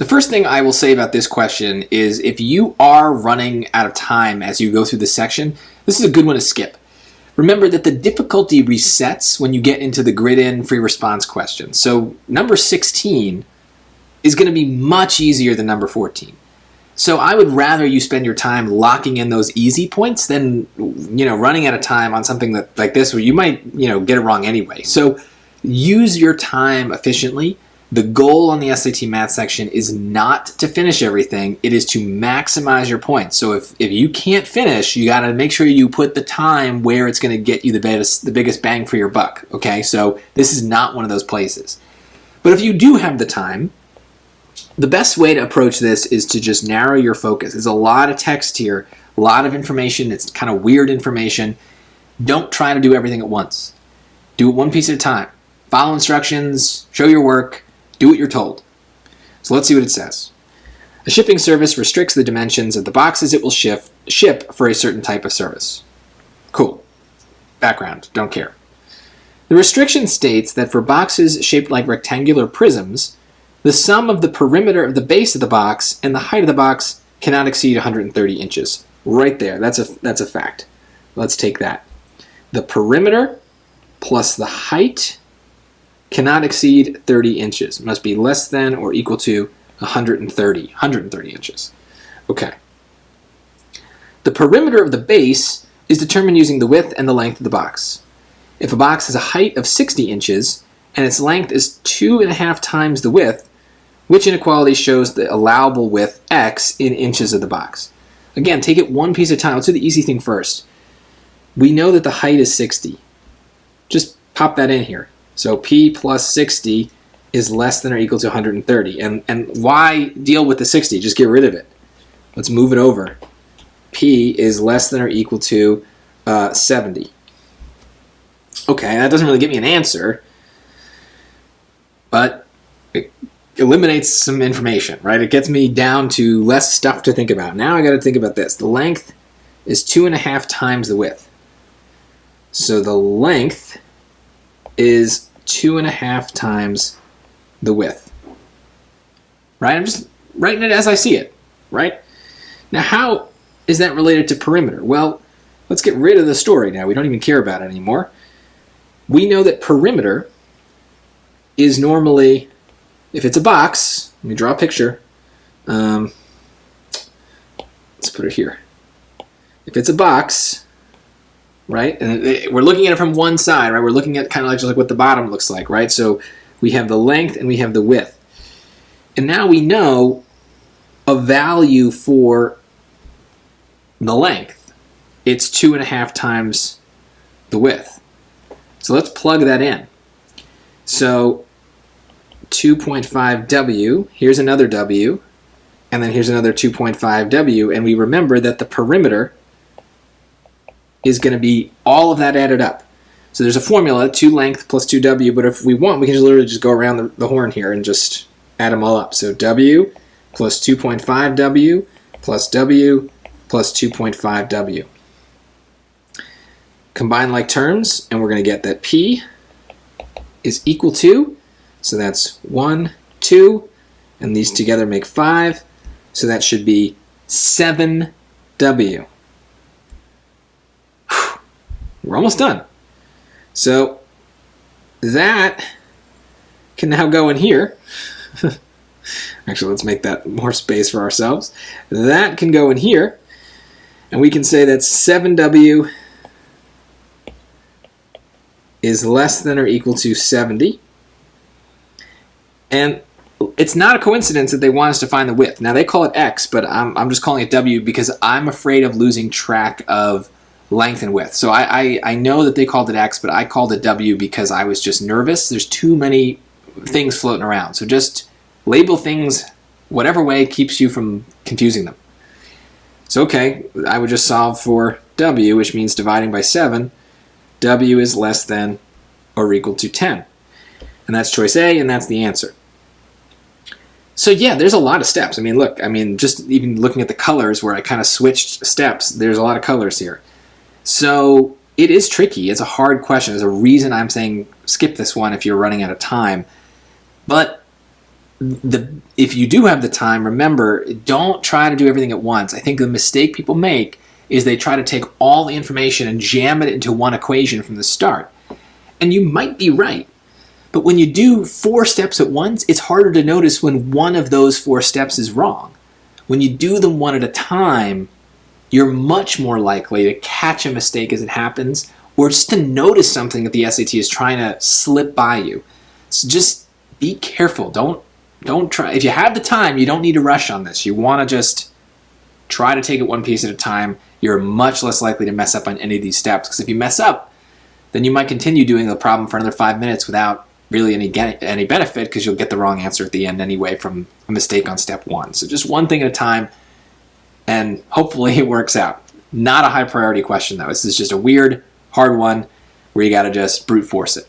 The first thing I will say about this question is if you are running out of time as you go through this section, this is a good one to skip. Remember that the difficulty resets when you get into the grid-in free response question. So number 16 is going to be much easier than number 14. So I would rather you spend your time locking in those easy points than running out of time on something that like this where you might get it wrong anyway. So use your time efficiently. The goal on the SAT math section is not to finish everything. It is to maximize your points. So if you can't finish, you got to make sure you put the time where it's going to get you the biggest bang for your buck. Okay, so this is not one of those places. But if you do have the time, the best way to approach this is to just narrow your focus. There's a lot of text here, a lot of information. It's kind of weird information. Don't try to do everything at once. Do it one piece at a time. Follow instructions, show your work, do what you're told. So let's see what it says. A shipping service restricts the dimensions of the boxes it will ship for a certain type of service. Cool. Background, don't care. The restriction states that for boxes shaped like rectangular prisms, the sum of the perimeter of the base of the box and the height of the box cannot exceed 130 inches. Right there, that's a fact. Let's take that. The perimeter plus the height cannot exceed 30 inches. It must be less than or equal to 130 inches. Okay. The perimeter of the base is determined using the width and the length of the box. If a box has a height of 60 inches and its length is 2.5 times the width, which inequality shows the allowable width x in inches of the box? Again, take it one piece at a time. Let's do the easy thing first. We know that the height is 60. Just pop that in here. So p plus 60 is less than or equal to 130. And why deal with the 60? Just get rid of it. Let's move it over. P is less than or equal to 70. Okay, that doesn't really give me an answer, but it eliminates some information, right? It gets me down to less stuff to think about. Now I got to think about this. The length is 2.5 times the width. So the length is 2.5 times the width. Right? I'm just writing it as I see it, right? Now how is that related to perimeter? Well, let's get rid of the story now. We don't even care about it anymore. We know that perimeter is normally, if it's a box, let me draw a picture. Let's put it here. If it's a box, right, and we're looking at it from one side, right? We're looking at kind of like just like what the bottom looks like, right? So we have the length and we have the width. And now we know a value for the length. It's 2.5 times the width. So let's plug that in. So 2.5 W, here's another W, and then here's another 2.5 W, and we remember that the perimeter is going to be all of that added up. So there's a formula, 2 length plus 2W, but if we want, we can just literally just go around the horn here and just add them all up. So W plus 2.5 W plus W plus 2.5 W. Combine like terms, and we're going to get that P is equal to, so that's 1, 2, and these together make 5, so that should be 7W. We're almost done. So that can now go in here. Actually, let's make that more space for ourselves. That can go in here, and we can say that 7W is less than or equal to 70. And it's not a coincidence that they want us to find the width. Now, they call it X, but I'm just calling it W because I'm afraid of losing track of length and width. So I know that they called it X, but I called it W because I was just nervous. There's too many things floating around. So just label things whatever way keeps you from confusing them. So, okay, I would just solve for W, which means dividing by 7. W is less than or equal to 10. And that's choice A, and that's the answer. So yeah, there's a lot of steps. I mean, look, just even looking at the colors where I kind of switched steps, there's a lot of colors here. So it is tricky. It's a hard question. There's a reason I'm saying skip this one if you're running out of time. But if you do have the time, remember, don't try to do everything at once. I think the mistake people make is they try to take all the information and jam it into one equation from the start. And you might be right. But when you do 4 steps at once, it's harder to notice when one of those 4 steps is wrong. When you do them one at a time, you're much more likely to catch a mistake as it happens, or just to notice something that the SAT is trying to slip by you. So just be careful. Don't try. If you have the time, you don't need to rush on this. You want to just try to take it one piece at a time. You're much less likely to mess up on any of these steps, because if you mess up, then you might continue doing the problem for another 5 minutes without really any benefit, because you'll get the wrong answer at the end anyway from a mistake on step 1. So just one thing at a time, and hopefully it works out. Not a high priority question though. This is just a weird, hard one where you got to just brute force it.